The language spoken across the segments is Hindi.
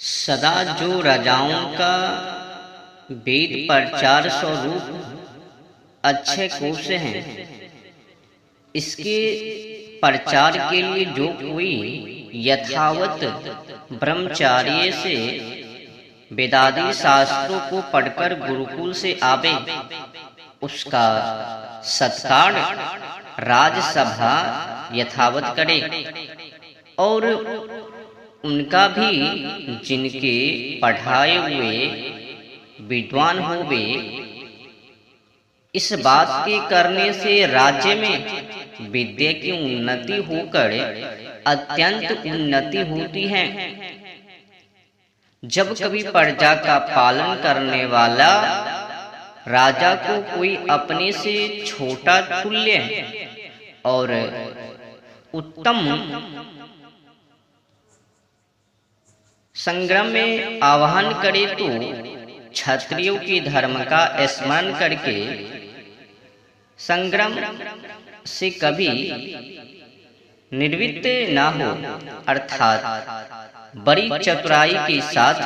सदा जो राजाओं का वेद प्रचार स्वरूप अच्छे कोश हैं, इसके प्रचार के लिए जो कोई यथावत ब्रह्मचार्य से वेदादि शास्त्रों को पढ़कर गुरुकुल से आवे, उसका सत्कार राजसभा यथावत करे और उनका भी जिनके पढ़ाए हुए विद्वान होवे। इस बात के करने से राज्य में विद्या की उन्नति होकर अत्यंत उन्नति होती है। जब कभी प्रजा का पालन करने वाला राजा को कोई अपने से छोटा तुल्य और उत्तम संग्राम में आह्वान करे तो क्षत्रियों के धर्म का स्मरण करके संग्राम से कभी निर्वृत्त ना हो, अर्थात बड़ी चतुराई के साथ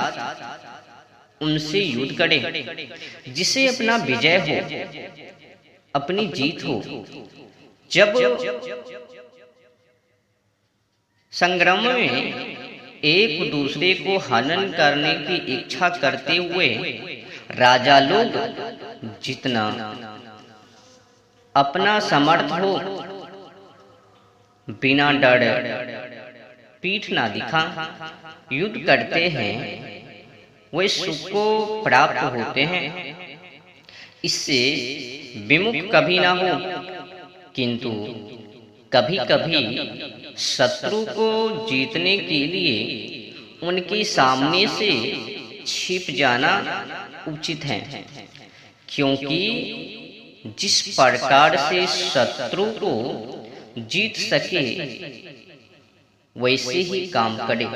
उनसे युद्ध करे, जिसे अपना विजय हो, अपनी जीत हो। जब संग्राम में एक दूसरे को हनन करने की इच्छा करते हुए राजा लोग जितना अपना समर्थ हो बिना डर पीठ ना दिखा युद्ध करते हैं, वे सुख को प्राप्त होते हैं। इससे विमुख कभी ना हो, किंतु कभी कभी शत्रु को जीतने के लिए उनके सामने से छिप जाना उचित है, क्योंकि जिस प्रकार से शत्रु को जीत सके वैसे ही काम करे।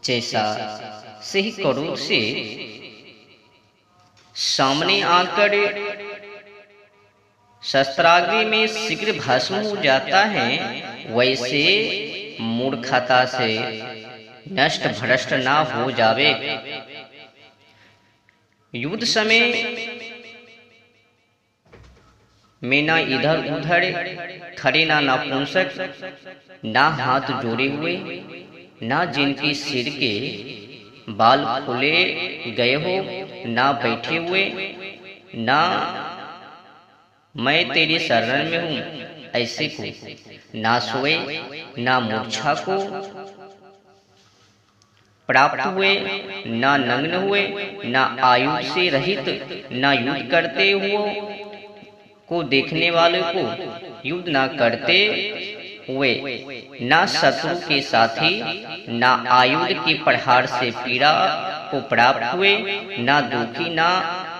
जैसा से ही क्रोध से सामने आकर शस्त्राग्नि में शीघ्र भस्म हो जाता है, वैसे मूर्खता से नष्ट भ्रष्ट ना हो जावे। युद्ध समय में ना इधर उधर खड़े, ना नपुंसक, ना हाथ जोड़े हुए, ना जिनके सिर के बाल खुले गए हो, ना बैठे हुए, ना मैं तेरे शरण में हूं ऐसे को, ना सोए, ना मूर्छा को प्राप्त हुए, ना नग्न हुए, ना आयु से रहित, ना युद्ध करते हुए को देखने वाले को युद्ध ना करते हुए, ना शत्रु के साथी, ना आयुध के प्रहार से पीड़ा को प्राप्त हुए, ना दुखी, ना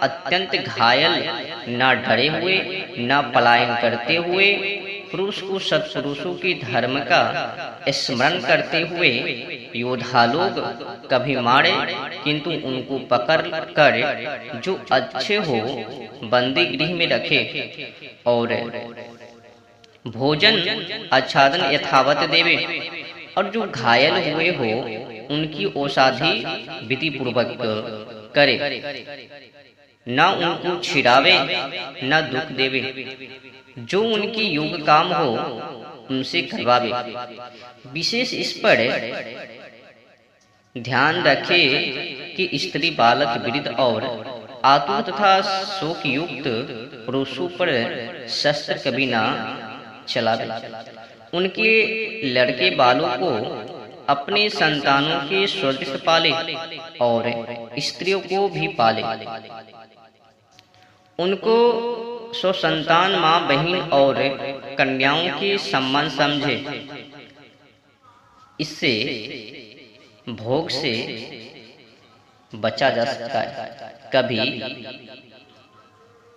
अत्यंत घायल, ना डरे हुए, ना पलायन करते हुए, पुरुष को सत्पुरुषों के धर्म का स्मरण करते हुए योद्धा लोग कभी मारे, किंतु उनको पकड़ कर जो अच्छे हो बंदी गृह में रखे और भोजन आच्छादन यथावत देवे, और जो घायल हुए हो उनकी औषधि विधि पूर्वक करे, ना उनको छिड़ावे, ना दुख देवे, जो उनकी योग काम हो उनसे करवावे। विशेष इस पर ध्यान रखे कि स्त्री, बालक, वृद्ध और आतुर तथा शोक युक्त पुरुषों पर शस्त्र कभी ना चलावे। उनके लड़के बालों को अपने संतानों के सदृश पाले और स्त्रियों को भी पाले। उनको स्वसंतान माँ, बहन और कन्याओं के सम्मान समझे। इससे भोग से बचा जा सकता है। कभी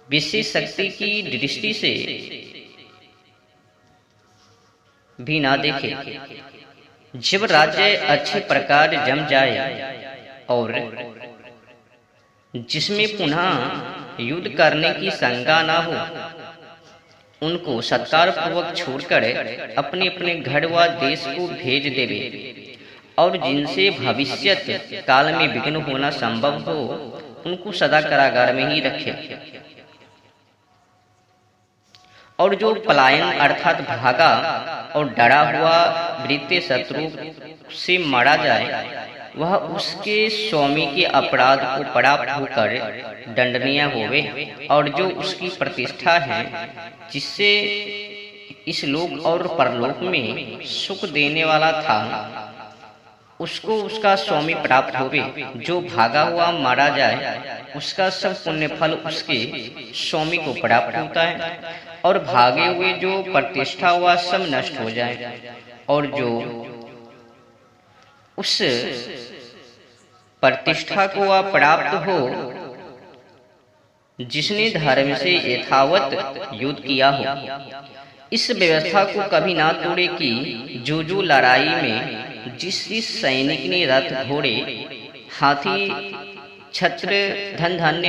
विशेष शक्ति की दृष्टि से भी ना देखे। जब राज्य अच्छे प्रकार जम जाए और जिसमें पुनः युद्ध करने की शंका ना हो, उनको सत्कार पूर्वक छोड़कर अपने अपने घर व देश को भेज देवे और जिनसे भविष्यत काल में विघ्न होना संभव हो, उनको सदा कारागार में ही रखे। और जो पलायन अर्थात भागा और डरा हुआ वृत्ति शत्रु से मारा जाए, वह उसके स्वामी के अपराध को प्राप्त होकर दंडनीय होवे। और जो उसकी प्रतिष्ठा है, जिससे इस लोक और परलोक में सुख देने वाला था, उसको उसका स्वामी प्राप्त होवे। जो भागा हुआ मारा जाए, उसका सब पुण्य फल उसके स्वामी को प्राप्त होता है। और भागे हुए जो प्रतिष्ठा हुआ सब नष्ट हो जाए। और जो उस प्रतिष्ठा को वह प्राप्त हो, जिसने धर्म से यथावत युद्ध किया हो। इस व्यवस्था को कभी ना तोड़े कि जो लड़ाई में जिस सैनिक ने रथ, घोड़े, हाथी, छत्र, धन धान्य,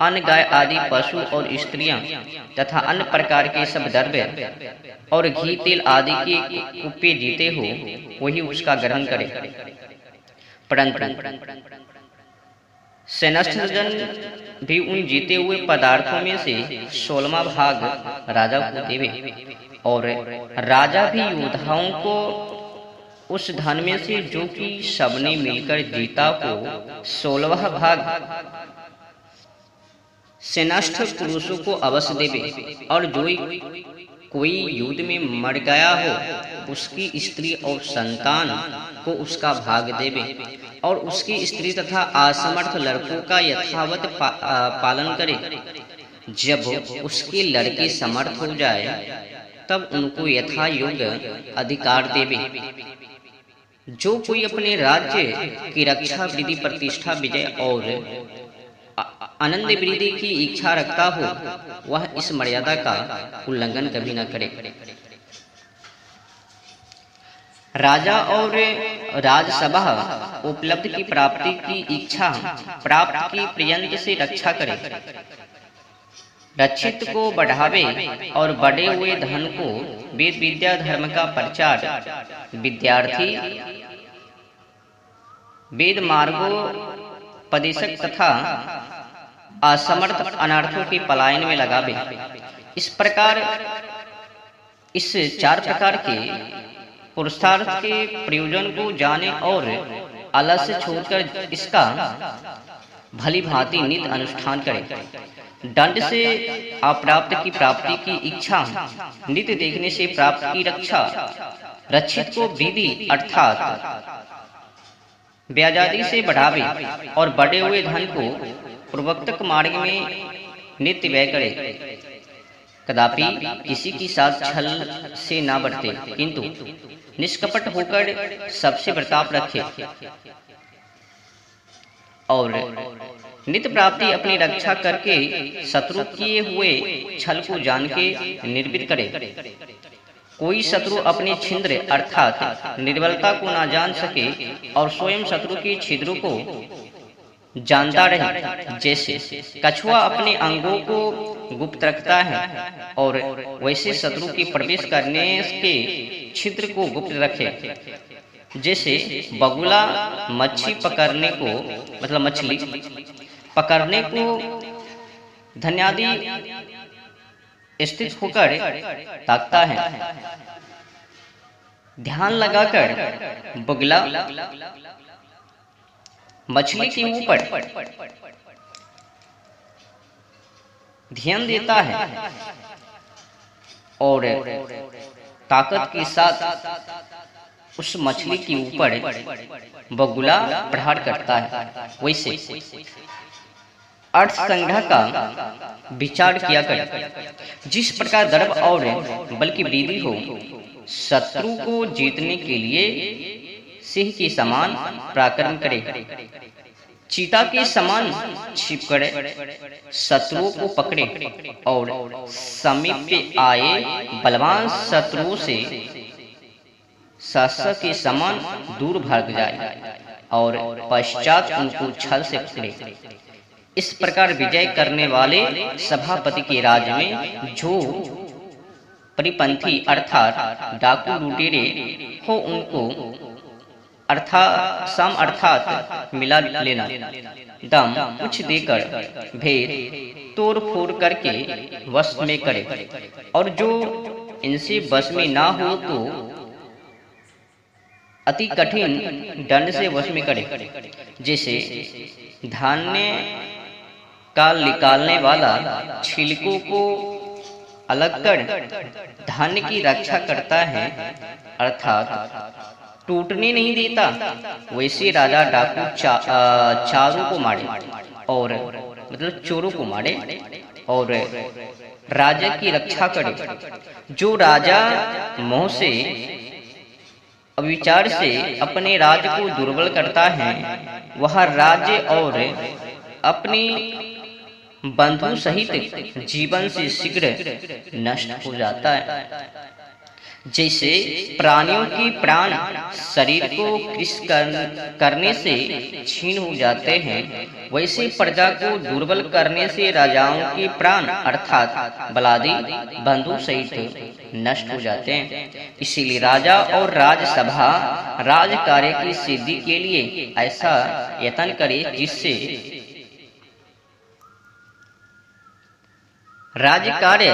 अन्न, गाय आदि पशु और स्त्रियां तथा अन्य प्रकार के सब द्रव्य और घी, तेल आदि के कुप्पे जीते हो, वही उसका ग्रहण करे। परंतु सेनास्थजन भी उन जीते हुए पदार्थों में से 16वां भाग राजा को देवे। और राजा भी योद्धाओं को उस धन में से जो कि सबने मिलकर जीता को 16वां भाग सेनास्थ पुरुषों को अवश्य देवे। और जो कोई युद्ध में मर गया हो, उसकी स्त्री और संतान को उसका भाग देवे। और उसकी स्त्री तथा असमर्थ लड़कों का यथावत पालन करे। जब उसके लड़के समर्थ हो जाए, तब उनको यथा योग्य अधिकार देवे। जो कोई अपने राज्य की रक्षा, वृद्धि, प्रतिष्ठा, विजय और आनंद वृद्धि की इच्छा रखता हो, वह इस मर्यादा का उल्लंघन कभी न करे। राजा और राजसभा उपलब्ध की प्राप्ति की इच्छा प्राप्त की पर्यंत से रक्षा करे, रक्षित को बढ़ावे और बढ़े हुए धन को वेद विद्या धर्म का प्रचार, विद्यार्थी वेद मार्गोपदेशक तथा असमर्थ अनर्थों के पलायन में लगावे। इस प्रकार इस 4 प्रकार के पुरुषार्थ के प्रयोजन को जाने और आलस्य छोड़कर इसका भली भांति नित्य अनुष्ठान करे। दंड से अप्राप्त की प्राप्ति की इच्छा, नित्य देखने से प्राप्त की रक्षा, रक्षित को विधि अर्थात ब्याजादि से बढ़ावे और बढ़े हुए धन को पूर्वोक्त मार्ग में नित्य व्यय करे। कदापि किसी की साथ छल से ना बरते, किंतु निष्कपट होकर सबसे बर्ताव रखे। और नित्य प्राप्ति अपनी रक्षा करके शत्रु किए हुए छल को जान के निर्विद करे। कोई शत्रु अपने छिद्र अर्थात निर्बलता को ना जान सके और स्वयं शत्रु के छिद्रों को जानता रहे। जैसे कछुआ अपने अंगों को गुप्त रखता है, और वैसे शत्रु के प्रवेश करने के छिद्र को गुप्त रखे। जैसे बगुला मच्छी पकड़ने को, मतलब मछली पकड़ने को धन्यादि स्थित होकर ताकता है, ध्यान लगाकर बगुला मछली के ऊपर ध्यान देता है और ताकत के साथ उस मछली के ऊपर बगुला प्रहार करता है। वैसे अर्थ संग्रह का विचार किया कर। जिस प्रकार दर्भ और बल की वृद्धि हो, शत्रु को जीतने के लिए सिंह के समान पराक्रम करे, चीता के समान छिपकर शत्रुओं को पकड़े और समीप पे आए बलवान शत्रुओं से शासक के समान दूर भाग जाए और पश्चात उनको छल से पकड़े। इस प्रकार विजय करने वाले सभापति के राज्य में जो परिपंथी अर्थात डाकू लुटेरे हो, उनको अर्थात मिला लेना, दम कुछ देकर भेद तोड़ फोड़ करके वश में करे, और जो इनसे वश में ना हो तो अति कठिन दंड से वश में करे। जैसे धान्य का निकालने वाला छिलकों को अलग कर धान्य की रक्षा करता है, अर्थात टूटने नहीं देता, वैसे राजा डाकू चारों को मारे और मतलब चोरों को मारे और राजा की रक्षा करे। जो राजा मोह से अविचार से अपने राज्य को दुर्बल करता है, वह राज्य और अपनी बंधु सहित जीवन से शीघ्र नष्ट हो जाता है। जैसे प्राणियों की प्राण शरीर को कृष करने से छीन हो जाते हैं, वैसे प्रजा को दुर्बल करने से राजाओं के प्राण अर्थात बलादि बंधु सहित नष्ट हो जाते हैं। इसीलिए राजा और राजसभा राज कार्य की सिद्धि के लिए ऐसा यत्न करे जिससे राज्य कार्य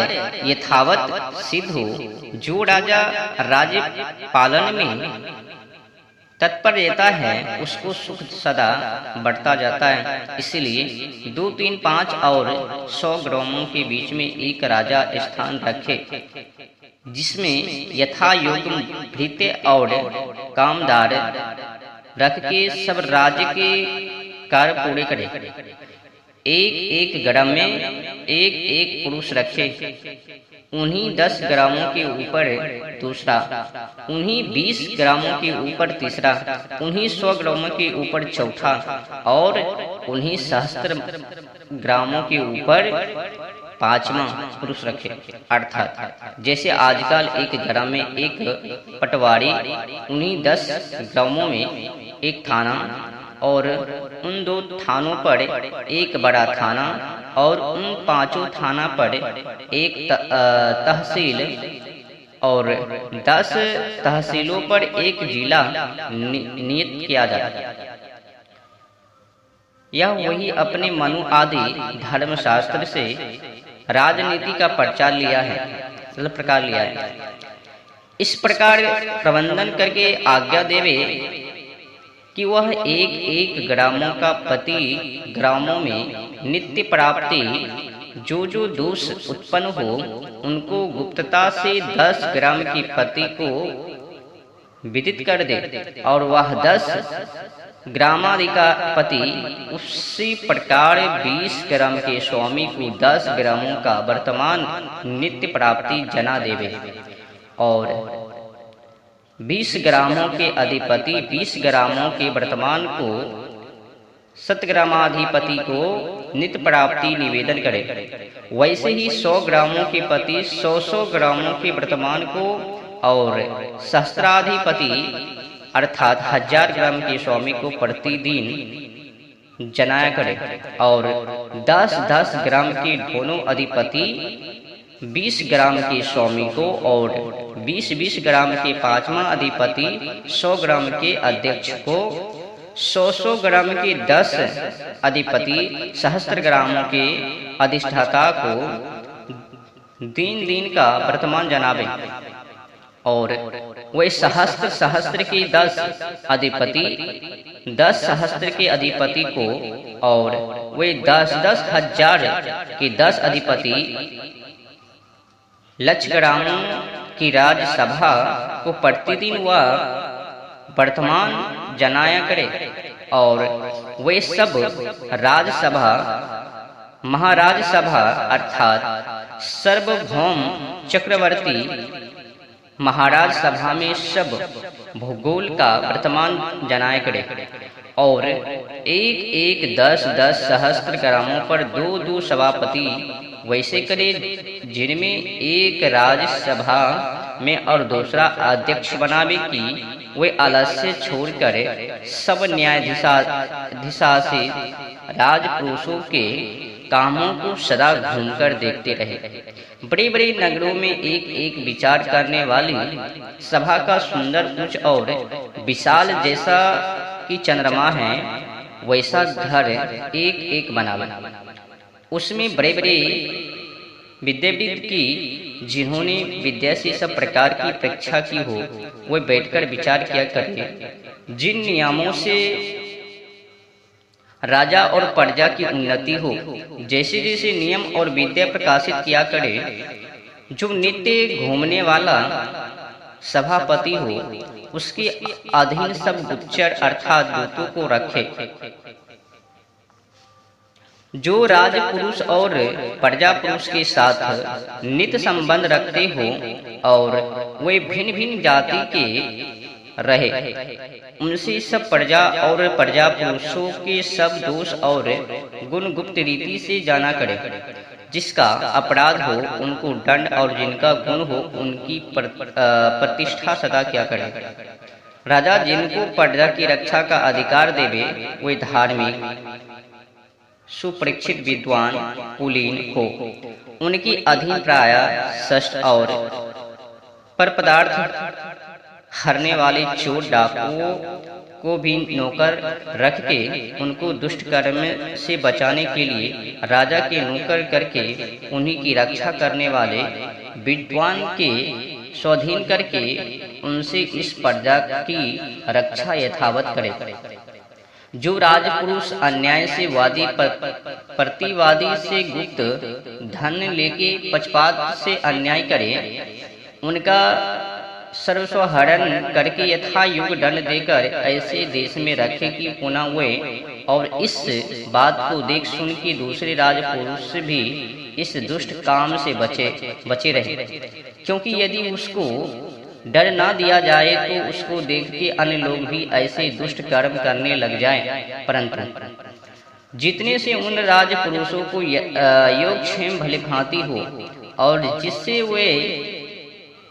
यथावत सिद्ध हो। जो राजा राज्य पालन में तत्पर रहता है, उसको सुख सदा बढ़ता जाता है। इसलिए 2, 3, 5 और 100 ग्रामों के बीच में एक राजा स्थान रखे, जिसमें यथा योग भृत्य और कामदार रख के सब राज्य के कार्य पूरे करे। एक एक ग्राम में एक एक पुरुष रखे, उन्हीं 10 ग्रामों के ऊपर दूसरा, उन्हीं 20 ग्रामों के ऊपर तीसरा, उन्हीं 100 ग्रामों के ऊपर चौथा और उन्हीं 1000 ग्रामों के ऊपर 5वां पुरुष रखे। अर्थात जैसे आजकल एक ग्राम में एक पटवारी, उन्हीं 10 ग्रामों में एक थाना और उन 2 थानों पर एक बड़ा थाना और उन 5 थाना पर एक तहसील और 10 तहसीलों पर एक जिला नियत किया जाता है। यह वही अपने मनु आदि धर्मशास्त्र से राजनीति का प्रचार लिया है, मतलब प्रकार लिया है। इस प्रकार प्रबंधन करके आज्ञा देवे कि वह एक एक ग्रामों का पति ग्रामों में नित्य प्राप्ति जो जो दोष उत्पन्न हो, उनको गुप्तता से 10 ग्राम की पति को विदित कर दे, और वह 10 ग्रामाधिपति उसी प्रकार 20 ग्राम के स्वामी को 10 ग्रामों का वर्तमान नित्य प्राप्ति जना देवे, और 20 ग्रामों के अधिपति 20 ग्रामों के वर्तमान को सतग्रामाधिपति को नित्य प्राप्ति निवेदन करे। वैसे ही 100 ग्रामों के पति 100 ग्रामों के वर्तमान को और सहस्त्राधिपति अर्थात 1000 ग्राम के स्वामी को प्रतिदिन जनाया करे, और 10-10 ग्राम के दोनों अधिपति 20 ग्राम के स्वामी को और 20-20 ग्राम के 5वां अधिपति 100 ग्राम के अध्यक्ष को, 100 ग्राम के 10 अधिपति सहस्त्र ग्रामों के अधिष्ठाता को दिन का वर्तमान जनावे, और वही सहस्त्र के 10 अधिपति 10 सहस्त्र के अधिपति को, और वही 10-10 हजार के 10 अधिपति लक्ष्य ग्रामों की राज्यसभा को प्रतिदिन वह वर्तमान जनाया करे, और वे सब राज्यसभा महाराजसभा अर्थात सार्वभौम चक्रवर्ती महाराज सभा में सब भूगोल का वर्तमान जनाया करे, और एक 10-10 सहस्त्र ग्रामों पर 2-2 सभापति वैसे करे, जिनमें एक राज्यसभा में और दूसरा अध्यक्ष बनावे कि वे आलस्य छोड़कर सब न्यायाधीशासी राजपुरुषों के कामों को सदा घूमकर देखते रहे। बड़े बड़े नगरों में एक एक विचार करने वाली सभा का सुंदर उच्च और विशाल जैसा कि चंद्रमा है वैसा घर एक एक बना उसमें बड़े बड़े विद्याविद की जिन्होंने विद्या से सब प्रकार की परीक्षा की हो वे बैठकर विचार किया करते। जिन नियमों से राजा और प्रजा की उन्नति हो, जैसे जैसे नियम और विद्या प्रकाशित किया करे, जो नित्य घूमने वाला सभापति हो उसके अधीन सब गुप्तचर अर्थात दूतों को रखे, जो राजपुरुष और प्रजा पुरुष के साथ नित्य संबंध रखते हो और वे भिन्न भिन्न जाति के रहे, उनसे सब प्रजा और प्रजा पुरुषों के सब दोष और गुण गुप्त रीति से जाना करे। जिसका अपराध हो उनको दंड और जिनका गुण हो उनकी प्रतिष्ठा सदा क्या करे। राजा जिनको प्रजा की रक्षा का अधिकार देवे वे धार्मिक सुपरीक्षित विद्वान कुलीन हो, उनकी अधीन प्राय षष्ठ और पर पदार्थ हरने वाले चोर डाकुओं को भी नौकर रख के उनको दुष्ट कर्म से बचाने के लिए राजा के नौकर करके उन्हीं की रक्षा करने वाले विद्वान के स्वाधीन करके उनसे इस प्रजा की रक्षा यथावत करे। जो राजपुरुष अन्याय से वादी प्रतिवादी से गुप्त धन लेके पक्षपात से अन्याय करे, उनका सर्वस्व हरण करके यथा युग दंड देकर ऐसे देश में रखे कि पुनः वे और इस बात को देख सुन कि दूसरे राजपुरुष भी इस दुष्ट काम से बचे रहे। क्योंकि यदि उसको डर ना दिया जाए तो उसको देख के अन्य लोग भी ऐसे दुष्ट कर्म करने लग जाएं। परंतु जितने से उन राजपुरुषों को योगक्षेम भली भांति हो और जिससे वे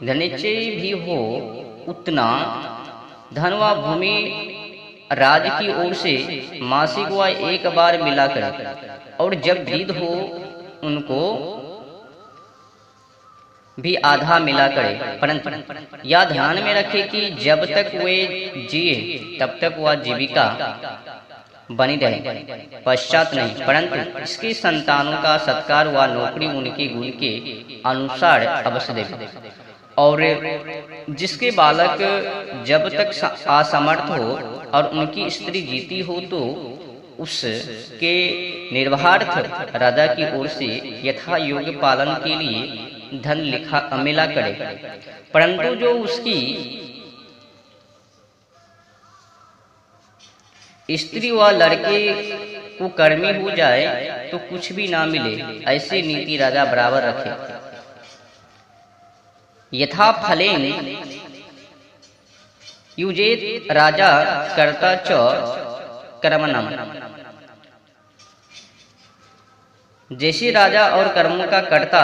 धनिश्चय भी हो, उतना धन व भूमि राज की ओर से मासिक व एक बार मिला करे, और जब वृद्ध हो उनको भी आधा मिला करे। परंतु यह ध्यान में रखे कि जब तक वे जिए तब तक वह जीविका बनी रहे, पश्चात नहीं। परंतु इसकी संतानों का सत्कार व नौकरी उनके गुण के अनुसार अवश्य देवे। और जिसके बालक जब तक असमर्थ हो और उनकी स्त्री जीती हो तो उसके निर्वाहार्थ राजा की ओर से यथा योग्य पालन के लिए धन मिला करे। परंतु जो उसकी स्त्री व लड़के को कर्मी हो जाए तो कुछ भी ना मिले, ऐसी नीति राजा बराबर रखे। यथा फलेन युजेत राजा कर्ता च कर्मणम, जैसे राजा और कर्मों का कर्ता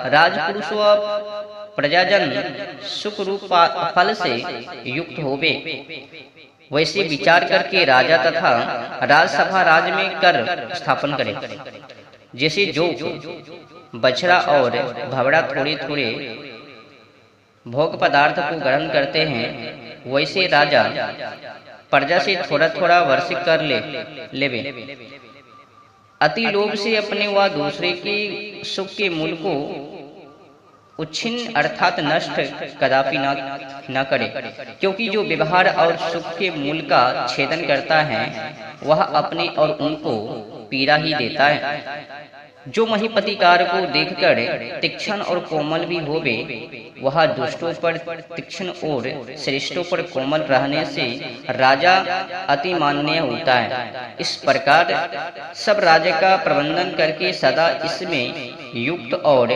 राजपुरुष व प्रजाजन सुख रूप फल से युक्त होवे, वैसे विचार करके राजा तथा राजसभा राज में कर स्थापन करे। जैसे जो बछड़ा और भवड़ा थोड़े थोड़े भोग पदार्थ को ग्रहण करते हैं, वैसे राजा प्रजा से थोड़ा थोड़ा वर्षिक कर लेवे। अति लोभ से अपने व दूसरे के सुख के मूल को उच्छिन्न अर्थात नष्ट कदापि न करे। क्योंकि जो व्यवहार और सुख के मूल का छेदन करता है वह अपने और उनको पीड़ा ही देता है। जो महिपतिकार को देखकर तीक्ष्ण और कोमल भी होवे, वह दुष्टों पर तीक्ष्ण और श्रेष्ठों पर कोमल रहने से राजा अति माननीय होता है। इस प्रकार सब राज्य का प्रबंधन करके सदा इसमें युक्त और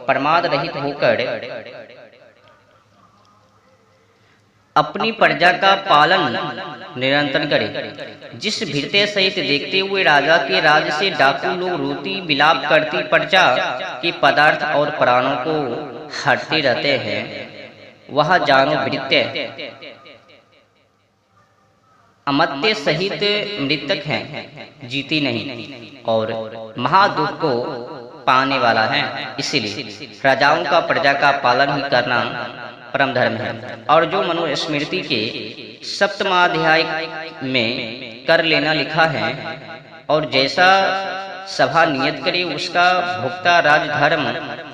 प्रमाद रहित होकर अपनी प्रजा का पालन निरंतर करे। जिस भीरते सहित देखते हुए राजा के राज से डाकू लोग रोती विलाप करती प्रजा के पदार्थ और प्राणों को हटते रहते हैं, वह जानो भृत्य अमर्त्य सहित मृतक हैं, जीती नहीं, और महादुख को पाने वाला है। इसीलिए राजाओं का प्रजा का पालन ही करना परम धर्म है। और जो मनुस्मृति के सप्तमाध्याय में कर लेना लिखा है, और जैसा सभा नियत करे उसका भोक्ता राजधर्म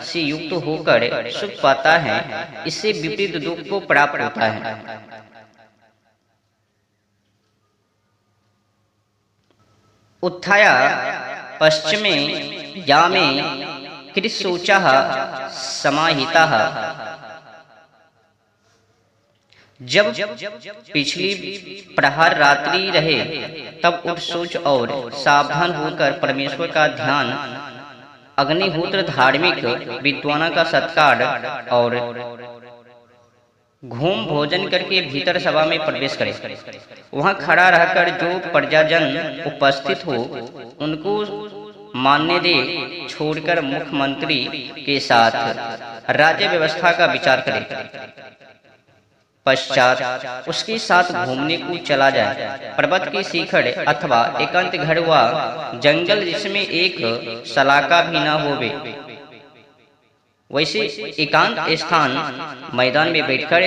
से युक्त होकर सुख पाता है, इससे विपरीत दुख को प्राप्त होता है। उत्थाय पश्चिमे यामे कृशोचः समाहिताः। जब पिछली प्रहर रात्रि रहे तब उठ सोच और सावधान होकर परमेश्वर का ध्यान, अग्निहोत्र, धार्मिक विद्वानों का सत्कार और घूम भोजन करके भीतर सभा में प्रवेश करे। वहां खड़ा रहकर जो प्रजाजन उपस्थित हो उनको मानने दे, छोड़कर मुख्यमंत्री के साथ राज्य व्यवस्था का विचार करे। पश्चात उसके साथ घूमने को चला जाए। पर्वत की शिखर अथवा एकांत घर व जंगल जिसमें एक सलाका भी न होवे, वैसे एकांत स्थान मैदान में बैठकर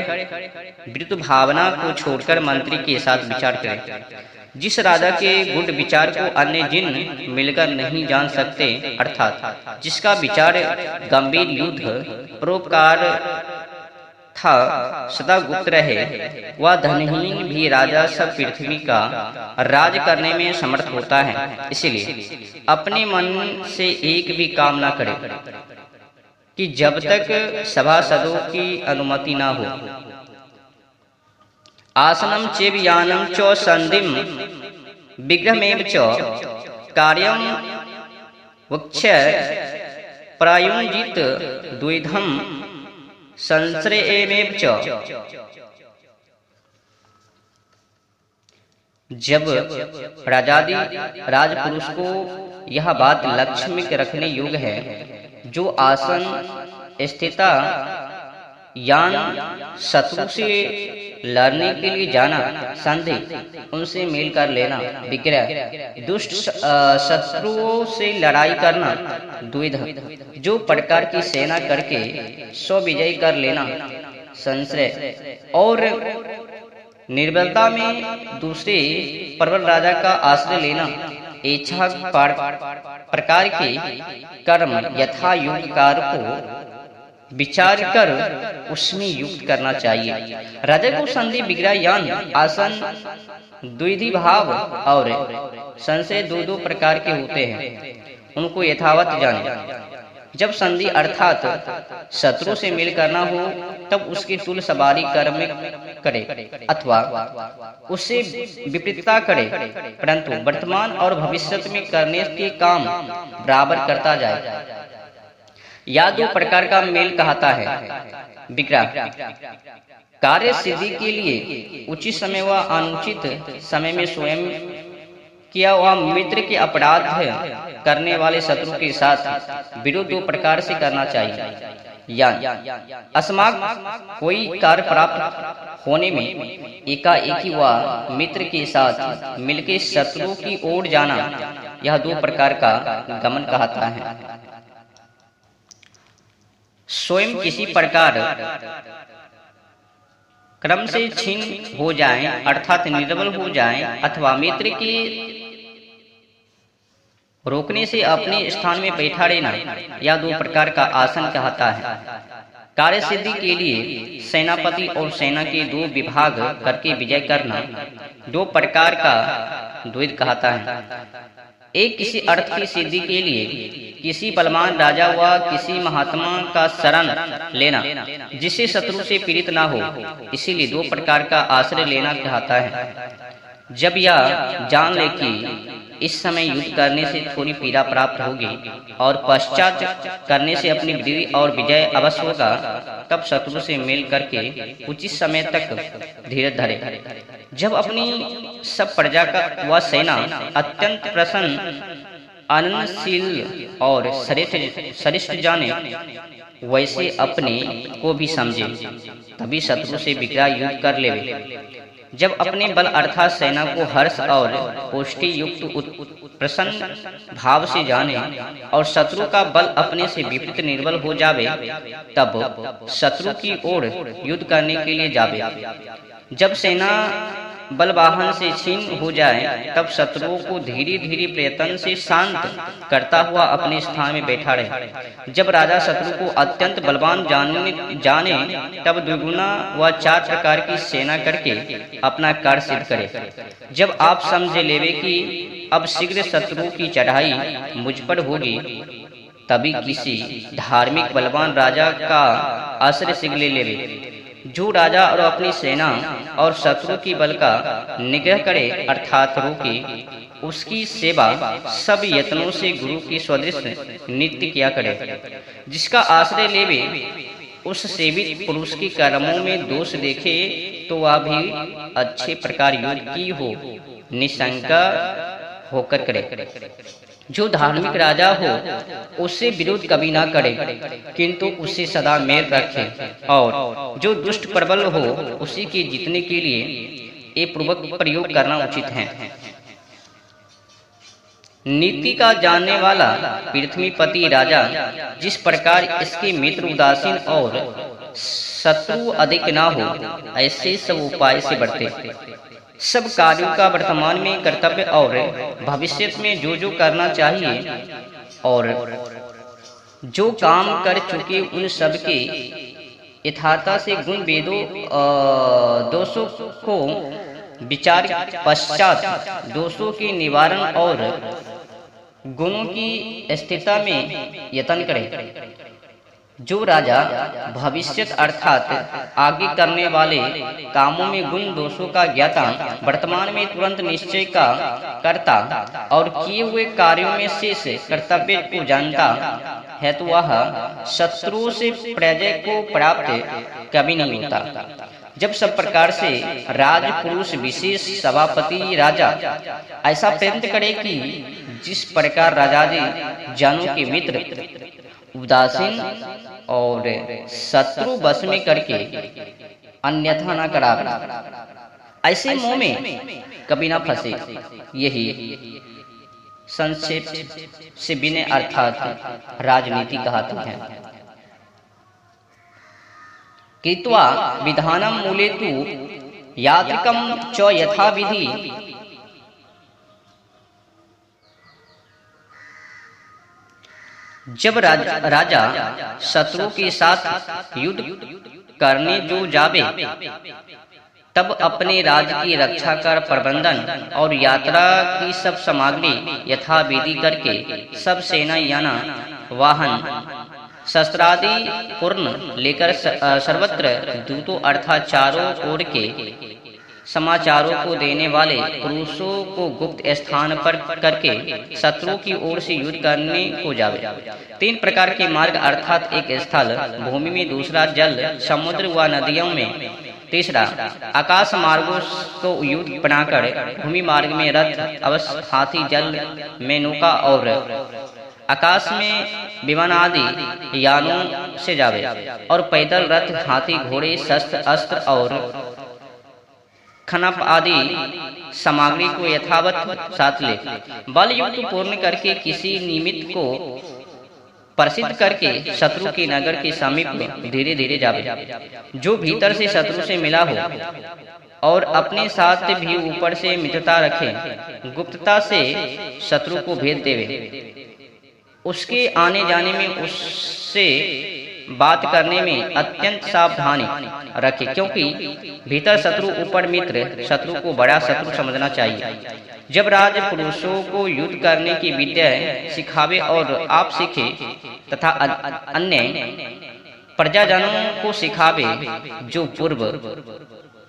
वृत्त भावना को छोड़कर मंत्री के साथ विचार करें। जिस राजा के गुण विचार को अन्य जिन मिलकर नहीं जान सकते, अर्थात जिसका विचार गंभीर युद्ध परोपकार था, सदा गुप्त रहे, वह धनहीन भी राजा सब पृथ्वी का राज करने में समर्थ होता है। इसलिए अपने मन से एक भी काम न करे कि जब तक सभासदों की अनुमति न हो। आसनम चेव्यानम च संधिम विग्रहमेव च कार्यम वक्ष्य प्रायुंजित द्विधम संश्रयमेव च। जब राजादि राजपुरुष को यह बात लक्ष्य में रखने योग्य है, जो आसन स्थिता यान शत्रु से लड़ने के लिए जाना, संधि उनसे मेल कर लेना, विग्रह दुष्ट शत्रुओं से लड़ाई करना, द्विध जो प्रकार की सेना करके स्वविजय कर लेना, संश्रय और निर्बलता में दूसरे प्रबल राजा का आश्रय लेना, इच्छा प्रकार के कर्म यथा युग कार्य को विचार कर उसमें युक्त करना चाहिए। राजा को संधि, विग्रह, यान, आसन, द्विधि भाव और संशय दो दो प्रकार के होते हैं, उनको यथावत जाने। जब संधि अर्थात शत्रु से मेल करना हो तब उसकी तुल सवारी कर्म करे अथवा उससे विपरीतता करे, परंतु वर्तमान और भविष्य में करने के काम बराबर करता जाए। या दो प्रकार का मेल कहता है। विग्रह कार्य सिद्धि के लिए उचित समय व अनुचित समय में स्वयं किया हुआ मित्र के अपराध करने वाले शत्रु के साथ विरोध दो प्रकार से करना चाहिए। या अस्माक कोई कार्य प्राप्त होने में एकाएकी व मित्र के साथ मिलकर शत्रु की ओर जाना, यह दो प्रकार का गमन कहता है। स्वयं किसी प्रकार क्रम से छीन हो जाए अर्थात निर्बल हो जाए, अथवा मित्र के रोकने से अपने स्थान में बैठा रहना, या दो प्रकार का आसन कहता है। कार्य सिद्धि के लिए सेनापति और सेना के दो विभाग करके विजय करना दो प्रकार का द्वैत कहता है। एक किसी अर्थ की सिद्धि के लिए किसी बलवान राजा व किसी महात्मा का शरण लेना जिससे शत्रु से पीड़ित ना हो, इसीलिए दो प्रकार का आश्रय लेना कहता है। जब यह जान ले कि इस समय युद्ध करने से थोड़ी पीड़ा प्राप्त होगी और पश्चात करने से अपनी विजय और विजय अवश्य होगा, तब शत्रु से मेल करके उचित समय तक धीरज धरे। जब अपनी सब प्रजा का वह सेना अत्यंत प्रसन्न, आनंदशील और श्रेष्ठ जाने, वैसे अपने को भी समझे, तभी शत्रु से विग्रह युद्ध कर ले। जब अपने बल अर्थात सेना को हर्ष और पुष्टि युक्त प्रसन्न भाव से जाने और शत्रु का बल अपने से विपरीत निर्बल हो जावे, तब शत्रु की ओर युद्ध करने के लिए जावे। जब सेना बलवाहन से छीन हो जाए, तब शत्रुओं को धीरे धीरे प्रयत्न से शांत करता हुआ अपने स्थान में बैठा रहे। जब राजा शत्रु को अत्यंत बलवान जाने तब द्विगुना व 4 प्रकार की सेना करके अपना कार्य सिद्ध करे। जब आप समझ लेवे कि अब शीघ्र शत्रु की चढ़ाई मुझ पर होगी, तभी किसी धार्मिक बलवान राजा का आश्रय शीघ्र ले लेवे, जो राजा और अपनी सेना और शत्रु की बल का निग्रह करे अर्थात रोके। उसकी सेवा सब यत्नों से गुरु की स्वदृश नित्य किया करे। जिसका आश्रय लेवे उस सेवित पुरुष के कर्मों में दोष देखे तो वह भी अच्छे प्रकार युद्ध की हो निशंका होकर करे। जो धार्मिक राजा हो उससे विरोध कभी ना करे, किंतु उससे सदा मेल रखे, और जो दुष्ट प्रबल हो उसी के जीतने के लिए ये पूर्वक प्रयोग करना उचित है। नीति का जानने वाला पृथ्वीपति राजा जिस प्रकार इसके मित्र उदासीन और शत्रु अधिक ना हो, ऐसे सब उपाय से बढ़ते। सब कार्यों का वर्तमान में कर्तव्य और भविष्य में जो जो करना चाहिए और जो काम कर चुके उन सब के यथार्था से गुण वेदों दोषों को विचार पश्चात दोषों के निवारण और गुणों की स्थिरता में यत्न करे। जो राजा भविष्य अर्थात आगे करने वाले कामों में गुण दोषों का ज्ञाता, वर्तमान में तुरंत निश्चय का करता और किए हुए कार्यों में शेष कर्तव्य को जानता है, तो वह शत्रुओं से पराजय को प्राप्त कभी नहीं होता। जब सब प्रकार से राजपुरुष विशेष सभापति राजा ऐसा प्रयत्न करे कि जिस प्रकार राजाजी जानों के मित्र उदासीन और शत्रु बस में करके अन्यथा न करा, ऐसे मोह में कभी ना फंसे। यही संक्षेप से विनय अर्थात राजनीति कहते हैं। कृत्वा विधानम मूले तु यात्रिकम च यथा विधि। जब राजा शत्रु के साथ युद्ध करने जो जावे, तब अपने राज्य की रक्षा कर प्रबंधन और यात्रा की सब सामग्री यथाविधि करके सब सेना याना वाहन शस्त्रादि पूर्ण लेकर सर्वत्र दूतों अर्थात चारों ओर के समाचारों को देने वाले पुरुषों को गुप्त स्थान पर करके शत्रु की ओर से युद्ध करने को जावे। 3 प्रकार के मार्ग अर्थात एक स्थल भूमि में, दूसरा जल समुद्र व नदियों में, तीसरा आकाश मार्गों को युद्ध बनाकर भूमि मार्ग में रथ अवश्य, हाथी जल में नौका और आकाश में विमान आदि यानों से जावे, और पैदल रथ, हाथी, घोड़े, शस्त्र, अस्त्र और खनप आदि सामग्री को यथावत साथ ले बल युक्त पूर्ण करके किसी निमित्त को प्रसिद्ध करके शत्रु के नगर के समीप में धीरे धीरे जावे। जो भीतर से शत्रु से मिला हो और अपने साथ भी ऊपर से मित्रता रखे, गुप्तता से शत्रु को भेद देवे, उसके आने जाने में, उससे बात करने में अत्यंत सावधानी रखे, क्योंकि भीतर शत्रु ऊपर मित्र, शत्रु को बड़ा शत्रु समझना चाहिए। जब राज पुरुषों को युद्ध करने की विद्या सिखावे और आप सीखे तथा अन्य प्रजाजनों को सिखावे, जो पूर्व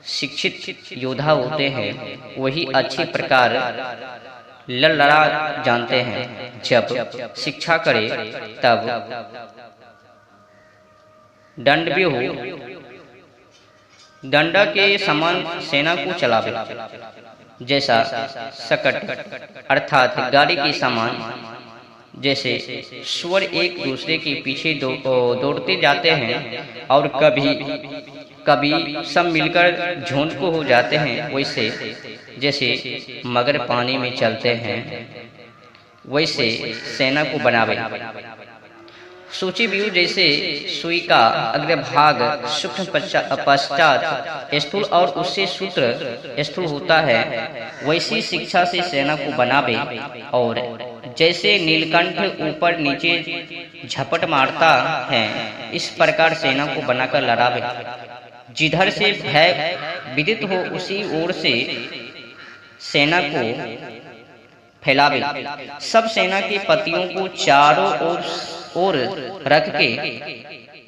शिक्षित योद्धा होते हैं वही अच्छी प्रकार लड़ा जानते हैं। जब शिक्षा करे तब दंडव्यूह दंडा के समान सेना को चलावे, जैसा सकट अर्थात गाड़ी के समान, जैसे स्वर एक दूसरे के पीछे दौड़ते जाते हैं और कभी कभी सब मिलकर झुंड को हो जाते हैं, वैसे जैसे मगर पानी में चलते हैं वैसे सेना को बनावे। सूची व्यू जैसे सुई का अग्रभाग सूक्ष्म पश्चात स्थूल और उससे सूत्र स्थूल होता है, वैसी शिक्षा से सेना को बनावे। और जैसे नीलकंठ ऊपर नीचे झपट मारता है, इस प्रकार सेना को बनाकर लड़ावे। जिधर से भय विदित हो उसी ओर से सेना को फैलावे। सब सेना के पतियों को चारों ओर रख के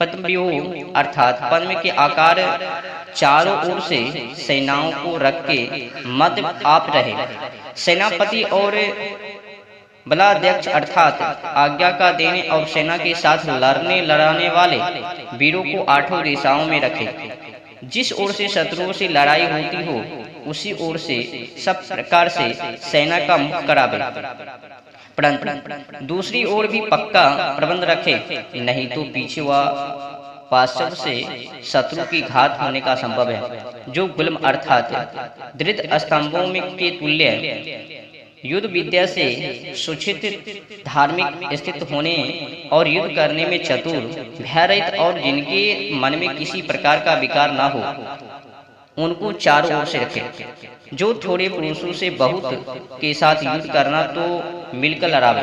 पद्मव्यूह अर्थात पद्म के आकार चारों ओर से सेनाओं को रख के मध्य आप रहे। सेनापति और बलाध्यक्ष अर्थात आज्ञा का देने और सेना के साथ लड़ाने वाले वीरों को आठों दिशाओं में रखे। जिस ओर से शत्रुओं से लड़ाई होती हो उसी ओर से सब प्रकार से सेना का मुख करावे। परंतु दूसरी ओर भी पक्का प्रबंध रखे, नहीं तो पीछे व पार्श्व से शत्रु की घात होने का संभव है। जो गुल्म अर्थात दृढ़ स्तंभों में के तुल्य युद्ध विद्या से सुचित धार्मिक स्थित होने और युद्ध करने में चतुर, भयरहित और जिनके मन में किसी प्रकार का विकार न हो, उनको चारों ओर से रखे। जो थोड़े पुरुषों से बहुत के साथ युद्ध करना तो मिलकर लड़ावे,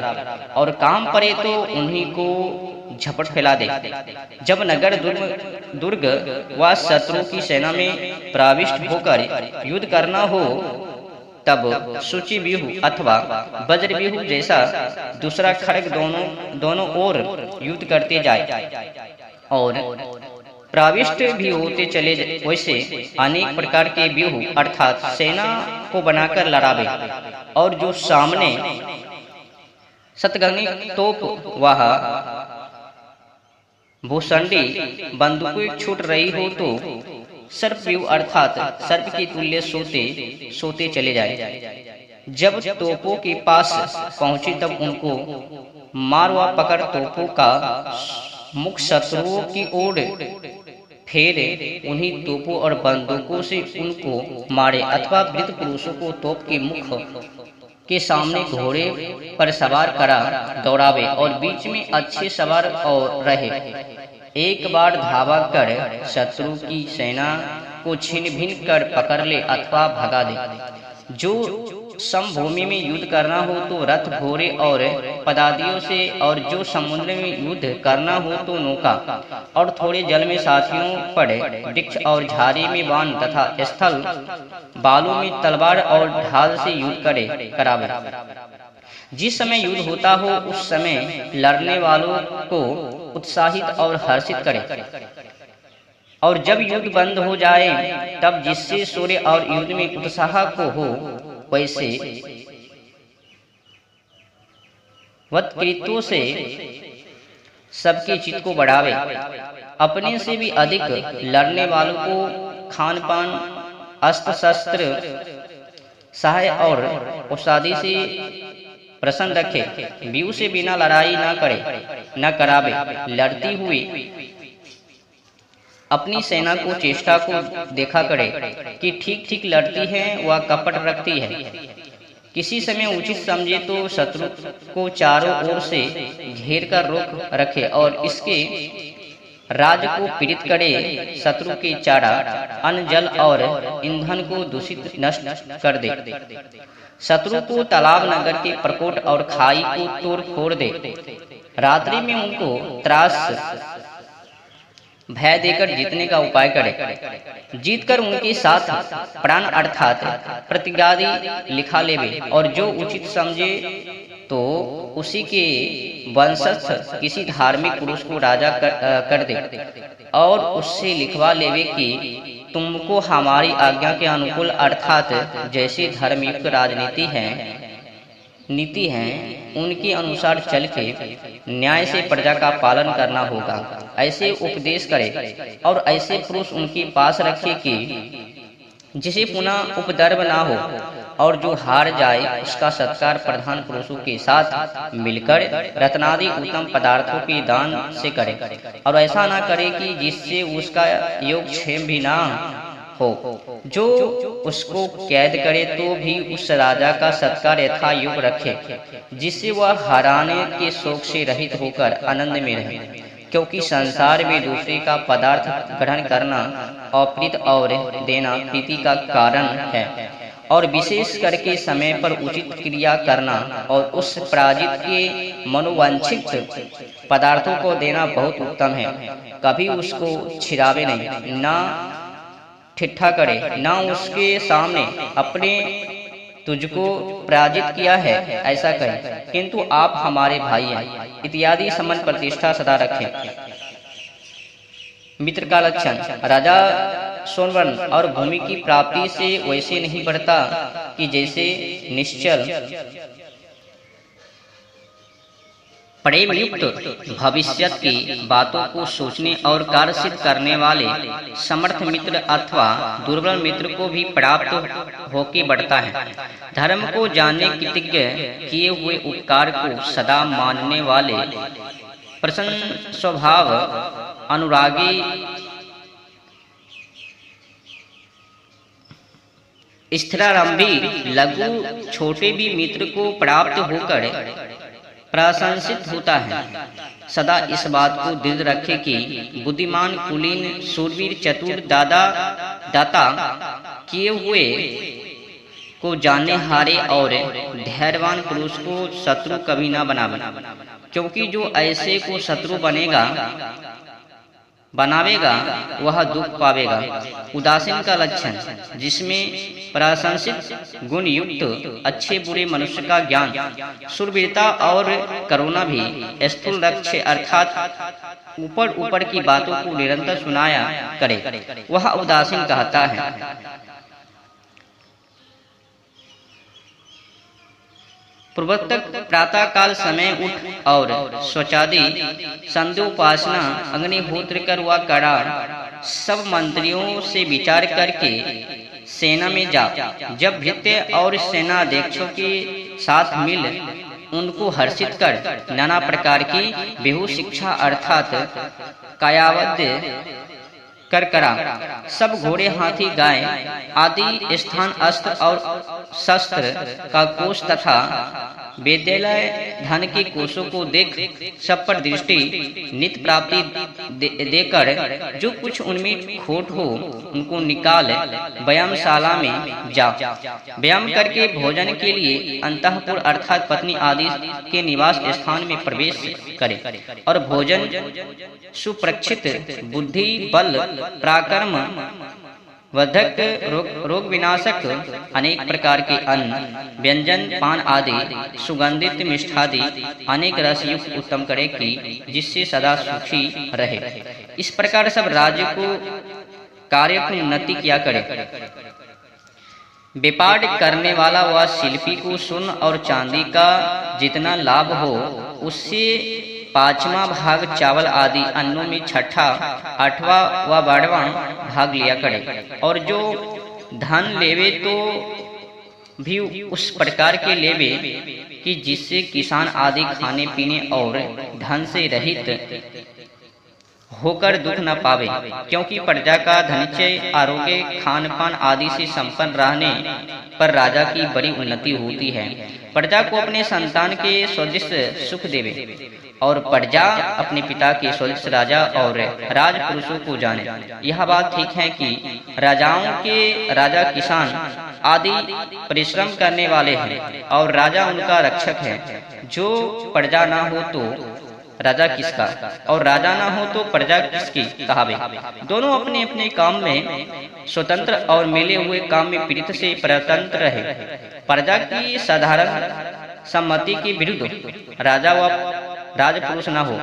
और काम पड़े तो उन्हीं को झपट फैला दे। जब नगर दुर्ग व शत्रु की सेना में प्रविष्ट होकर युद्ध करना हो, तब सूची व्यूह अथवा वज्र व्यूह जैसा दूसरा खड्ग दोनों ओर युद्ध करते जाए और प्रविष्ट भी होते चले, वैसे अनेक प्रकार के व्यूह अर्थात सेना को बनाकर लड़ावे। और जो सामने शतगनी तोप वह भूसंडी बंदूकें छूट रही हो तो सर्प व्यूह अर्थात सर्प के तुल्य सोते चले जाए। जब तोपों के पास पहुंचे तब उनको मार व पकड़ तोपों का मुख शत्रुओं की ओर फेरे, उन्हीं तोपों और बंदूकों से उनको मारे, अथवा वृद्ध पुरुषों को तोप के मुख के सामने घोड़े पर सवार करा दौड़ावे और बीच में अच्छे सवार और रहे। एक बार धावा कर शत्रु की सेना को छीन भिन कर पकड़ ले अथवा भगा दे। जो समभूमि में युद्ध करना हो तो रथ घोड़े और पदातियों से, और जो समुद्र में युद्ध करना हो तो नौका और थोड़े जल में साथियों पर वृक्ष और झाड़ी में बाण तथा स्थल बालू में तलवार और ढाल से युद्ध करावे। जिस समय युद्ध होता हो उस समय लड़ने वालों को उत्साहित और हर्षित करे, और जब युद्ध बंद हो जाए तब जिससे सूर्य और युद्ध में उत्साह को हो वैसे वत्कृत्यों से सबके चित्त को बढ़ावे। अपने से भी अधिक लड़ने वालों को खान पान, अस्त्र शस्त्र, सहाय और औषधि से प्रसन्न रखे। व्यू से बिना लड़ाई न करावे। लड़ती हुई अपनी सेना को चेष्टा को देखा करे कि ठीक लड़ती है व कपट रखती है। किसी समय उचित समझे तो शत्रु को चारों ओर से घेर कर रोक रखे और इसके राज को पीड़ित करे। शत्रु के चारा, अन्न, जल और ईंधन को दूषित नष्ट कर दे। शत्रु को तालाब, नगर के प्रकोट और खाई को तोड़ फोड़ दे। रात्रि में उनको त्रास भय देकर जीतने का उपाय करे। जीतकर उनके साथ प्राण अर्थात प्रतिज्ञादि लिखा लेवे, और जो उचित समझे तो उसी के वंशस्थ किसी धार्मिक पुरुष को राजा कर दे और उससे लिखवा लेवे कि तुमको हमारी आज्ञा के अनुकूल अर्थात जैसे धर्मयुक्त राजनीति नीति है उनके अनुसार चल के न्याय से प्रजा का पालन करना होगा। ऐसे उपदेश करे और ऐसे पुरुष उनके पास रखे कि जिसे पुनः उपद्रव ना हो, और जो हार जाए उसका सत्कार प्रधान पुरुषों के साथ मिलकर रत्नादि उत्तम पदार्थों के दान से करे, और ऐसा ना करे कि जिससे उसका योगक्षेम भी ना हो। जो उसको कैद करे तो भी उस राजा का सत्कार यथा योग रखे, जिससे वह हाराने के शोक से रहित होकर आनंद में रहे, क्योंकि संसार में दूसरे का पदार्थ ग्रहण करना अप्रीत और देना प्रीति का कारण है, और विशेष करके समय पर उचित क्रिया करना और उस पराजित के मनोवांछित पदार्थों को देना बहुत उत्तम है। कभी उसको छिरावे नहीं, ना ठिट्ठा करे, ना उसके सामने अपने तुझको पराजित किया है ऐसा कहे, किंतु आप हमारे भाई हैं इत्यादि समान प्रतिष्ठा सदा रखें। मित्र का लक्षण, राजा सोनवर्ण और भूमि की प्राप्ति से वैसे नहीं बढ़ता कि जैसे निश्चल प्रेम युक्त भविष्यत की बातों को सोचने और कार्य सिद्ध करने वाले समर्थ मित्र अथवा दुर्बल मित्र को भी प्राप्त होके बढ़ता है। धर्म को जानने कृतज्ञ किए हुए उपकार को सदा मानने वाले प्रसन्न स्वभाव अनुरागी स्थिरारंभी लघु छोटे भी मित्र को प्राप्त होकर प्रशंसित होता है। सदा इस बात को दृढ़ रखे कि बुद्धिमान, कुलीन, शूरवीर, चतुर, दाता किए हुए को जानने हारे और धैर्यवान पुरुष को शत्रु कभी ना बनावे, क्योंकि जो ऐसे को शत्रु बनावेगा वह दुख पावेगा। उदासीन का लक्षण, जिसमें प्रशंसित गुण युक्त अच्छे बुरे मनुष्य का ज्ञान, शूरवीरता और करुणा भी स्थूल लक्ष्य अर्थात ऊपर ऊपर की बातों को निरंतर सुनाया करे, वह उदासीन कहता है। पूर्वोत्तक प्रातः काल समय उठ और शौचादि संध्योपासना अग्निहोत्र कर वह करा, सब मंत्रियों से विचार करके सेना में जा। जब भृत्य और सेनाध्यक्षों के साथ मिल उनको हर्षित कर नाना प्रकार की बेहू शिक्षा अर्थात कायावद्य कर करा। सब घोड़े, हाथी, गाय आदि स्थान, अस्त्र और शस्त्र का कोष तथा विद्यालय धन के कोषों को देख सब पर दृष्टि नित प्राप्ति देकर जो कुछ उनमें खोट हो उनको निकाल व्यायामशाला में जा। व्यायाम करके भोजन के लिए अंतःपुर अर्थात पत्नी आदि के निवास स्थान में प्रवेश करे, और भोजन सुप्रक्षित बुद्धि बल पराक्रम वर्धक रोग विनाशक अनेक प्रकार के अन्न व्यंजन पान आदि सुगंधित मिष्ठादि अनेक रस युक्त उत्तम करे कि जिससे सदा सुखी रहे। इस प्रकार सब राज्य को कार्य की उन्नति किया करे। व्यापार करने वाला वह शिल्पी को स्वर्ण और चांदी का जितना लाभ हो उससे पांचवा भाग चावल आदि अन्नों में छठा, आठवां व 12वां भाग लिया करे, और जो धन लेवे तो भी उस प्रकार के लेवे कि जिससे किसान आदि खाने पीने और धन से रहित होकर दुख न पावे, क्योंकि प्रजा का धनिचय आरोग्य खान पान आदि से संपन्न रहने पर राजा की बड़ी उन्नति होती है। प्रजा को अपने संतान के सदृश सुख देवे, और प्रजा अपने पिता के सदृश राजा और राजपुरुषों को जाने। यह बात ठीक है कि राजा किसान आदि परिश्रम करने वाले हैं और राजा उनका रक्षक है। जो प्रजा ना हो तो राजा किसका, और राजा ना हो तो प्रजा किसकी कहावे। दोनों अपने अपने काम में स्वतंत्र और मिले हुए काम में प्रीत से परतंत्र रहे। प्रजा की साधारण सम्मति के विरुद्ध राजा व राजपुरुष न हो,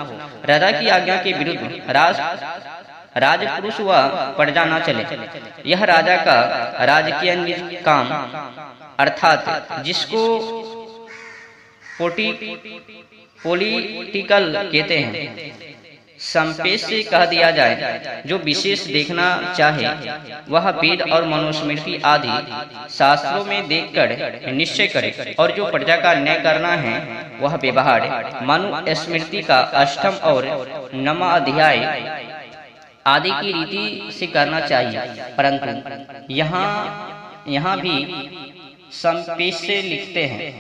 राजा की आज्ञा के विरुद्ध राजपुरुष व प्रजा न चले। यह राजा का राजकीय निज काम अर्थात जिसको पॉलिटिकल कहते हैं, संपेश से कह दिया जाए, जो विशेष देखना चाहे वह वेद और मनुस्मृति आदि शास्त्रों में देखकर निश्चय करे, और जो प्रजा का न्याय करना है वह व्यवहार मनुस्मृति का 8 और 9 अध्याय आदि की रीति से करना चाहिए। परंतु यहाँ भी संपेश से लिखते हैं,